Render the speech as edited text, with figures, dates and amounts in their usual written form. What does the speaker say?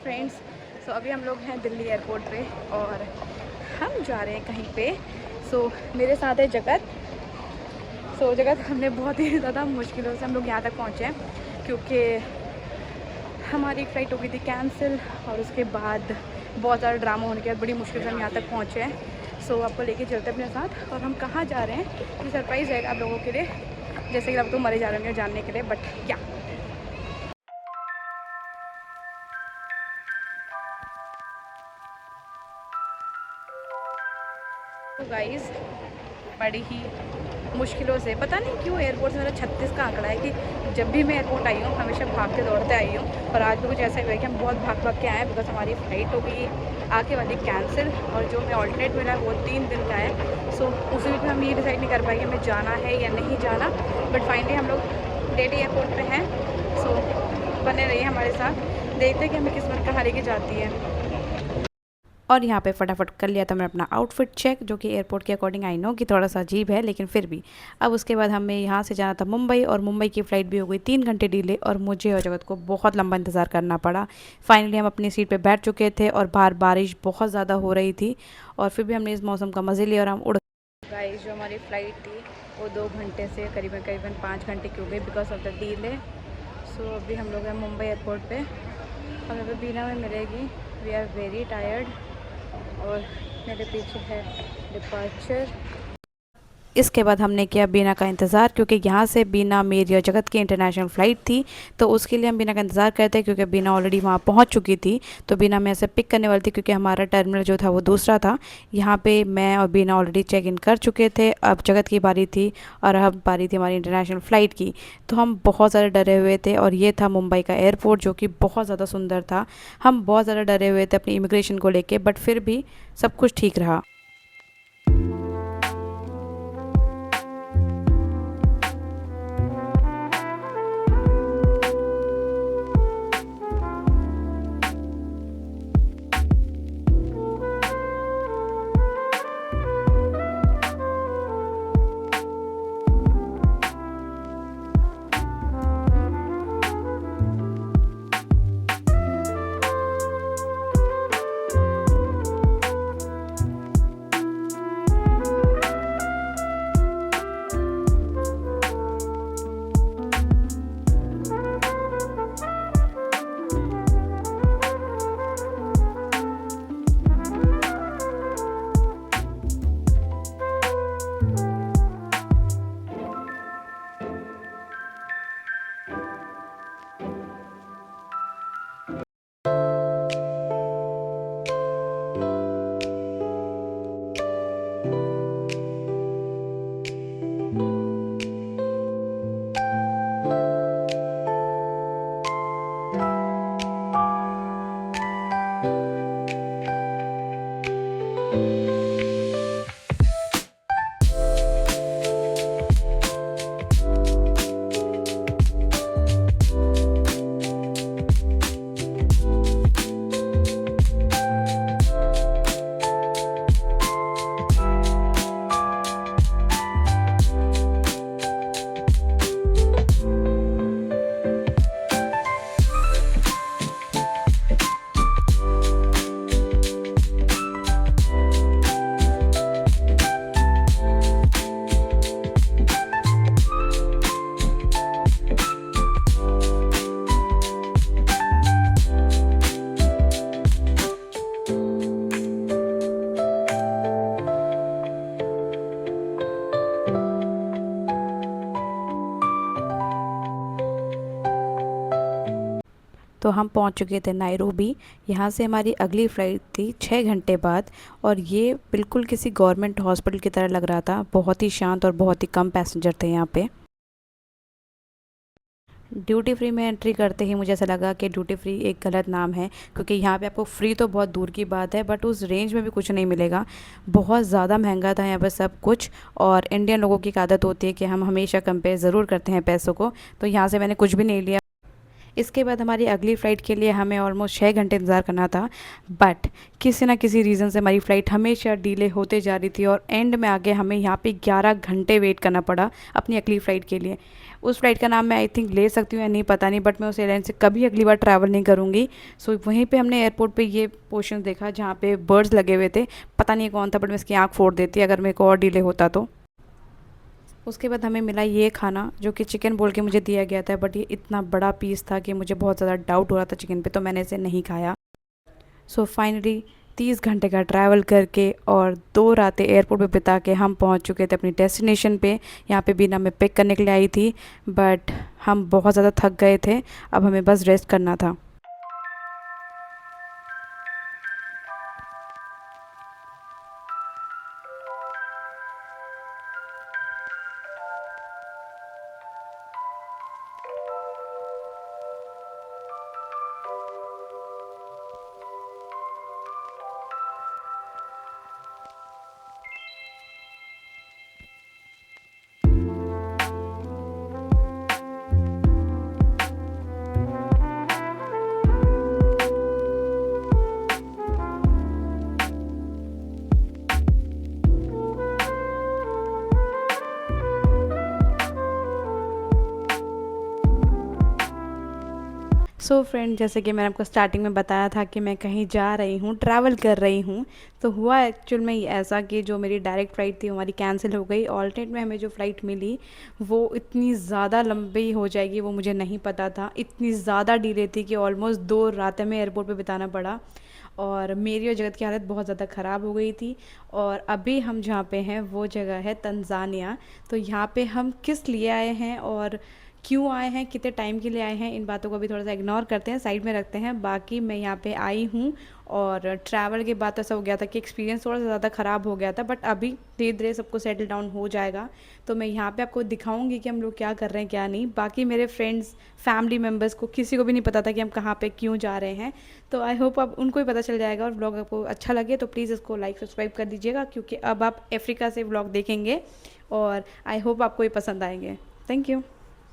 Friends. अभी हम लोग हैं दिल्ली एयरपोर्ट पे और हम जा रहे हैं कहीं पे। मेरे साथ है जगत। जगत, हमने बहुत ही ज़्यादा मुश्किलों से हम लोग यहाँ तक पहुँचे हैं क्योंकि हमारी फ़्लाइट हो गई थी कैंसिल और उसके बाद बहुत ज़्यादा ड्रामा होने के बाद बड़ी मुश्किल से हम यहाँ तक पहुँचे हैं। आपको लेके चलते अपने साथ और हम कहाँ जा रहे हैं ये सरप्राइज़ रहेगा आप लोगों के लिए, जैसे कि आप तो मरे जा रहे होंगे जानने के लिए, बट क्या गाइस बड़ी ही मुश्किलों से, पता नहीं क्यों एयरपोर्ट से मेरा 36 का आंकड़ा है कि जब भी मैं एयरपोर्ट आई हूँ हमेशा भागते दौड़ते आई हूँ, और आज भी कुछ ऐसा ही हुआ है कि हम बहुत भाग के आए हैं बिकॉज हमारी फ़्लाइट हो गई आगे वाली कैंसिल और जो हमें ऑल्टरनेट मिला है वो 3 दिन का है। उसी में हम ये डिसाइड नहीं कर पाए कि हमें जाना है या नहीं जाना, बट फाइनली हम लोग डेली एयरपोर्ट पर हैं। बने रहिए हमारे साथ, देखते हैं कि हमें किस्मत कहाँ लेके जाती है। और यहाँ पे फटाफट कर लिया था मैंने अपना आउटफिट चेक, जो कि एयरपोर्ट के अकॉर्डिंग आई नो कि थोड़ा सा अजीब है लेकिन फिर भी। अब उसके बाद हमें यहाँ से जाना था मुंबई, और मुंबई की फ़्लाइट भी हो गई 3 घंटे डिले, और मुझे और जगत को बहुत लंबा इंतज़ार करना पड़ा। फाइनली हम अपनी सीट पे बैठ चुके थे और बाहर बारिश बहुत ज़्यादा हो रही थी, और फिर भी हमने इस मौसम का मज़े लिया और हम उड़। गाइस, जो हमारी फ़्लाइट थी वो 2 घंटे से करीबन 5 घंटे की हो गई बिकॉज ऑफ द डिले। अभी हम लोग हैं मुंबई एयरपोर्ट पे और अभी बीना में मिलेगी। वी आर वेरी टायर्ड और मेरे पीछे है डिपार्चर। इसके बाद हमने किया बीना का इंतज़ार, क्योंकि यहाँ से बीना मेरी और जगत की इंटरनेशनल फ़्लाइट थी, तो उसके लिए हम बीना का इंतज़ार करते क्योंकि बीना ऑलरेडी वहाँ पहुँच चुकी थी। तो बीना में ऐसे पिक करने वाली थी क्योंकि हमारा टर्मिनल जो था वो दूसरा था। यहाँ पे मैं और बीना ऑलरेडी चेक इन कर चुके थे, अब जगत की बारी थी और अब बारी थी हमारी इंटरनेशनल फ़्लाइट की। तो हम बहुत ज़्यादा डरे हुए थे, और ये था मुंबई का एयरपोर्ट जो कि बहुत ज़्यादा सुंदर था। हम बहुत ज़्यादा डरे हुए थे अपनी इमिग्रेशन को लेके, बट फिर भी सब कुछ ठीक रहा। तो हम पहुंच चुके थे नायरोबी। यहाँ से हमारी अगली फ़्लाइट थी 6 घंटे बाद, और ये बिल्कुल किसी गवर्नमेंट हॉस्पिटल की तरह लग रहा था। बहुत ही शांत और बहुत ही कम पैसेंजर थे यहाँ पे। ड्यूटी फ्री में एंट्री करते ही मुझे ऐसा लगा कि ड्यूटी फ्री एक गलत नाम है, क्योंकि यहाँ पे आपको फ्री तो बहुत दूर की बात है, बट उस रेंज में भी कुछ नहीं मिलेगा। बहुत ज़्यादा महंगा था यहाँ पर सब कुछ, और इंडियन लोगों की एक आदत होती है कि हम हमेशा कंपेयर ज़रूर करते हैं पैसों को, तो यहाँ से मैंने कुछ भी नहीं लिया। इसके बाद हमारी अगली फ़्लाइट के लिए हमें ऑलमोस्ट 6 घंटे इंतज़ार करना था, बट किसी ना किसी रीज़न से हमारी फ़्लाइट हमेशा डिले होते जा रही थी और एंड में आके हमें यहाँ पे 11 घंटे वेट करना पड़ा अपनी अगली फ़्लाइट के लिए। उस फ़्लाइट का नाम मैं आई थिंक ले सकती हूँ या नहीं पता नहीं, बट मैं उस एयरलाइन से कभी अगली बार ट्रैवल नहीं करूँगी। सो वहीं पे हमने एयरपोर्ट पे ये पोर्शन देखा जहाँ पे बर्ड्स लगे हुए थे, पता नहीं कौन था, बट मैं इसकी आँख फोड़ देती अगर मेरे को और डिले होता तो। उसके बाद हमें मिला ये खाना जो कि चिकन बोल के मुझे दिया गया था, बट ये इतना बड़ा पीस था कि मुझे बहुत ज़्यादा डाउट हो रहा था चिकन पे, तो मैंने इसे नहीं खाया। सो फाइनली 30 घंटे का ट्रैवल करके और 2 रातें एयरपोर्ट पे बिता के हम पहुंच चुके थे अपनी डेस्टिनेशन पे। यहाँ पे बीना हमें पिक करने के लिए आई थी, बट हम बहुत ज़्यादा थक गए थे, अब हमें बस रेस्ट करना था। सो फ्रेंड, जैसे कि मैंने आपको स्टार्टिंग में बताया था कि मैं कहीं जा रही हूँ, ट्रैवल कर रही हूँ, तो हुआ एक्चुअल में ऐसा कि जो मेरी डायरेक्ट फ़्लाइट थी हमारी कैंसिल हो गई। ऑल्टरनेट में हमें जो फ़्लाइट मिली वो इतनी ज़्यादा लंबी हो जाएगी वो मुझे नहीं पता था। इतनी ज़्यादा डिले थी कि ऑलमोस्ट 2 रातें में एयरपोर्ट पे बिताना पड़ा और मेरी और जगत की हालत बहुत ज़्यादा ख़राब हो गई थी। और अभी हम जहाँ पे हैं वो जगह है तंजानिया। तो यहाँ पे हम किस लिए आए हैं और क्यों आए हैं, कितने टाइम के लिए आए हैं, इन बातों को भी थोड़ा सा इग्नोर करते हैं, साइड में रखते हैं। बाकी मैं यहाँ पे आई हूँ और ट्रैवल के बाद ऐसा हो गया था कि एक्सपीरियंस थोड़ा सा ज़्यादा ख़राब हो गया था, बट अभी धीरे धीरे सबको सेटल डाउन हो जाएगा। तो मैं यहाँ पे आपको दिखाऊंगी कि हम लोग क्या कर रहे हैं क्या नहीं। बाकी मेरे फ्रेंड्स, फैमिली मेम्बर्स को किसी को भी नहीं पता था कि हम कहाँ पे क्यों जा रहे हैं, तो आई होप अब उनको ही पता चल जाएगा। और व्लॉग आपको अच्छा लगे तो प्लीज़ इसको लाइक सब्सक्राइब कर दीजिएगा, क्योंकि अब आप अफ्रीका से व्लॉग देखेंगे और आई होप आपको ये पसंद आएंगे। Thank you.